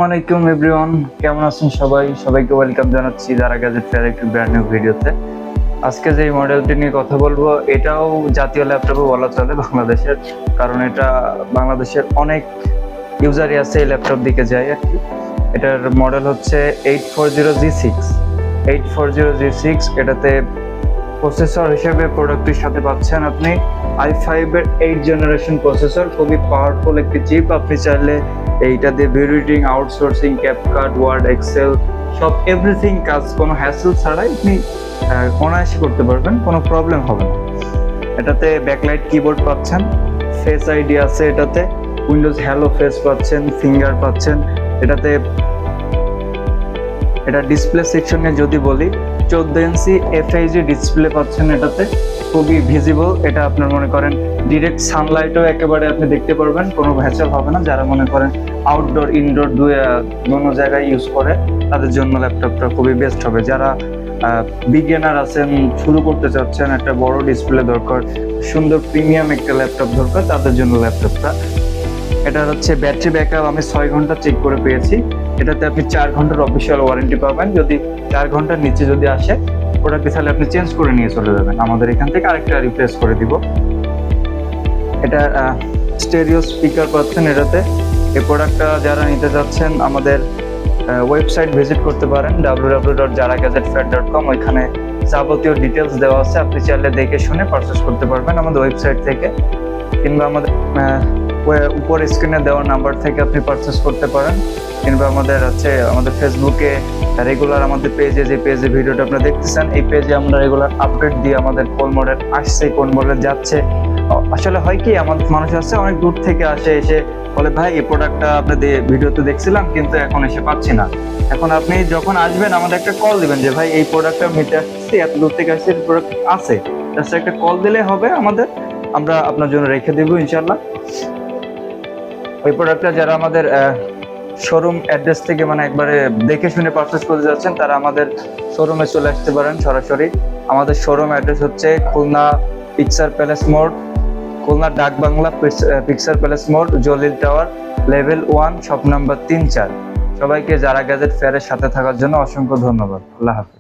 আসসালামাইকুম এভরিওয়ান, কেমন আছেন সবাইকে ওয়েলকাম জানাচ্ছি যারা গ্যাজেট ফেয়ার একটি ব্র্যান্ড নিউ ভিডিওতে। আজকে যে মডেলটি নিয়ে কথা বলবো এটাও জাতীয় ল্যাপটপও বলা চলে বাংলাদেশের, কারণ এটা বাংলাদেশের অনেক ইউজারই আছে এই ল্যাপটপ দিকে যায় আর কি। এটার মডেল হচ্ছে 840G6। এটাতে প্রসেসর হিসেবে প্রোডাক্টের সাথে পাচ্ছেন আপনি i5 এর 8 জেনারেশন প্রসেসর, খুবই পাওয়ারফুল একটি চিপ। আপনি চাইলে এইটা দিয়ে video editing, outsourcing, CapCut, Word, Excel সব এভরিথিং কাজ কোনো হ্যাসেল ছাড়াই আপনি অনায়াসে করতে পারবেন, কোনো প্রবলেম হবে না। এটাতে ব্যাকলাইট কিবোর্ড পাচ্ছেন, ফেস আইডি আছে, এটাতে উইন্ডোজ হ্যালো ফেস পাচ্ছেন, ফিঙ্গার পাচ্ছেন। এটা ডিসপ্লে সেকশনে যদি বলি 14 ইঞ্চি FHD ডিসপ্লে পাচ্ছেন, এটাতে খুবই ভিজিবল। এটা আপনার মনে করেন ডিরেক্ট সানলাইটও একেবারে আপনি দেখতে পারবেন, কোনো ভেজাল হবে না। যারা মনে করেন আউটডোর ইনডোর দুনো জায়গায় ইউজ করে তাদের জন্য ল্যাপটপটা খুবই বেস্ট হবে। যারা বিগিনার আছেন, শুরু করতে চাচ্ছেন, একটা বড় ডিসপ্লে দরকার, সুন্দর প্রিমিয়াম একটা ল্যাপটপ দরকার, তাদের জন্য ল্যাপটপটা। এটা হচ্ছে ব্যাটারি ব্যাকআপ আমি 6 ঘন্টা চেক করে পেয়েছি। এটাতে আপনি 4 ঘন্টার অফিসিয়াল ওয়ারেন্টি পাবেন। যদি 4 ঘন্টার নিচে যদি আসে প্রোডাক্ট, তাহলে আপনি চেঞ্জ করে নিয়ে চলে যাবেন, আমাদের এখান থেকে আরেকটা রিপ্লেস করে দিব। এটা স্টেরিও স্পিকার পাচ্ছেন এটাতে। এই প্রোডাক্টটা যারা নিতে যাচ্ছেন আমাদের ওয়েবসাইট ভিজিট করতে পারেন www.jaragadgetfair.com। ওইখানে যাবতীয় ডিটেলস দেওয়া আছে, আপনি চাইলে দেখে শুনে পারচেস করতে পারবেন আমাদের ওয়েবসাইট থেকে, কিংবা আমাদের উপর স্ক্রিনে দেওয়া নাম্বার থেকে আপনি পারচেস করতে পারেন, কিংবা আমাদের ফেসবুকে রেগুলার আমাদের পেজে, যে পেজে ভিডিওটা আপনারা দেখতেছেন, এই পেজে আমরা রেগুলার আপডেট দিই আমাদের কোন মডেল আসছে, কোন মডেল যাচ্ছে। আসলে হয় কি, আমাদের মানুষ আছে অনেক দূর থেকে আসে, এসে বলে ভাই এই প্রোডাক্টটা আপনাদের ভিডিওতে দেখছিলাম কিন্তু এখন এসে পাচ্ছি না। এখন আপনি যখন আসবেন আমাদের একটা কল দিবেন যে ভাই এই প্রোডাক্টটা নিতে আসছি, এত দূর থেকে আসছে, প্রোডাক্ট আছে, জাস্ট একটা কল দিলে হবে আমরা আপনার জন্য রেখে দেবো ইনশাল্লাহ। ওই প্রোডাক্টটা যারা আমাদের শোরুম অ্যাড্রেস থেকে মানে একবারে দেখে শুনে পারচেস করতে যাচ্ছেন, তারা আমাদের শোরুমে চলে আসতে পারেন সরাসরি। আমাদের শোরুম অ্যাড্রেস হচ্ছে খুলনা পিকচার প্যালেস মোড়, খুলনা ডাক বাংলা পিকচার প্যালেস মোড়, Jalil tower, level 1, shop number 3-4। সবাইকে যারা গ্যাজেট ফেয়ারের সাথে থাকার জন্য অসংখ্য ধন্যবাদ। আল্লাহ হাফেজ।